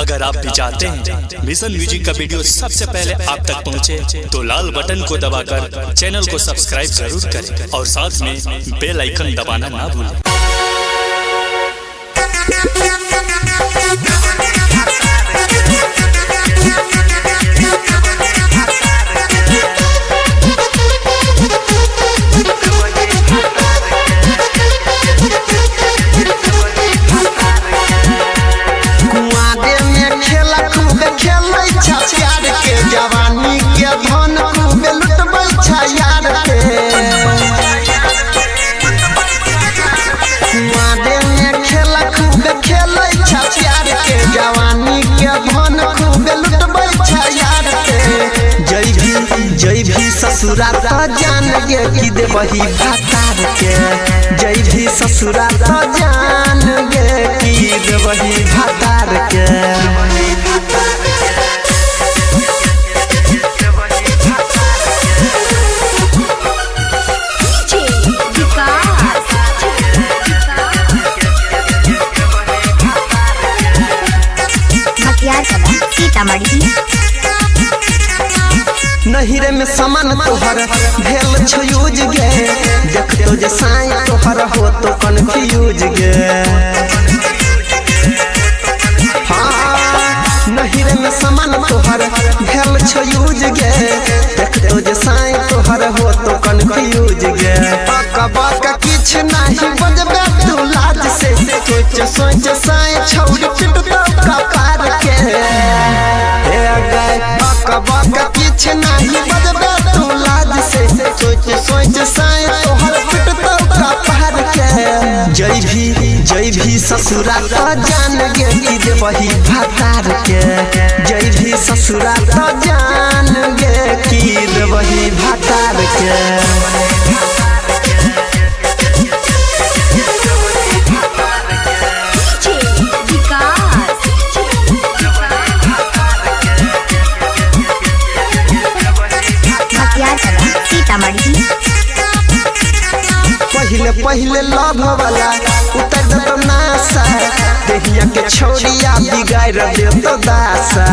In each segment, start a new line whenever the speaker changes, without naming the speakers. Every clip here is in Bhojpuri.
अगर आप भी चाहते हैं मिशन म्यूजिक का वीडियो सबसे पहले आप तक पहुंचे, तो लाल बटन को दबाकर चैनल को सब्सक्राइब जरूर करें और साथ में बेल आइकन दबाना ना भूलें।
जवानी के धन खूब लुटबै छै यार के कुआरे में खेला खूब खेलै छै प्यार के जवानी के धन खूब लुटबै छै यार के जय भी ससुरा त जान गे कि देबही भातार के जय भी ससुरा त जान गे कि देबही भातार के नहिरे में समान तोहर भेल छ यूज गे देख तो जे साई तोहर हो तो कन्फ्यूज गे हाँ नहिरे में समान तोहर भेल छ यूज गे देख तो जे साई तोहर हो तो कन्फ्यूज गे पकबक किछ नहीं बजबे तू लाज से सोच साई छौड़ पिटतो कपार के हे गए पकबक किछ नहीं बजबे तू लाज से सोच साई तोहर पिटतो कपार के जय भी ससुरा त जान गे कि देबही भातार के जय भी ससुरा त जान गे कि देबही भातार के पहले लव वाला उतर दे तो नासा देहिया के छोड़िया बिगाड़ दे तो दासा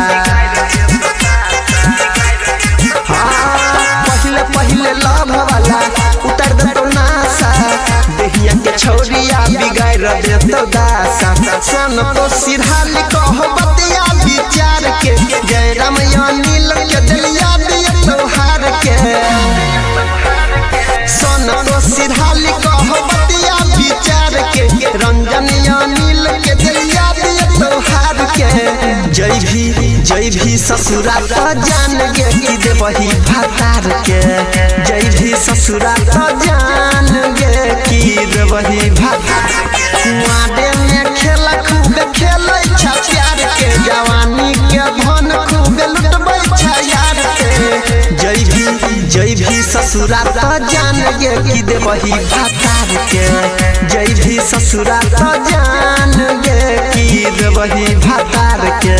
हाँ पहले लव वाला उतर दे तो नासा देहिया के छोड़िया बिगाड़ दे तो दासा सन तो सिरहाल कहो बतिया विचार के जय राम नील के दिलिया दिया तोहार के सन तो सिरहाल कहो बतिया विचार के रंजन नील के दिलिया दिया तोहार के जय भी ससुरा त जान गे कि देबही भातार के जय भी ससुरा त जान गे कि देबही भातार कुआरे में खेला खूब खेलै छै प्यार के जवानी के धन खूब लुटबै छै यार के जय भी ससुरा त जान गे कि देबही भातार के जय भी ससुरा त जान गे कि देबही भातार के।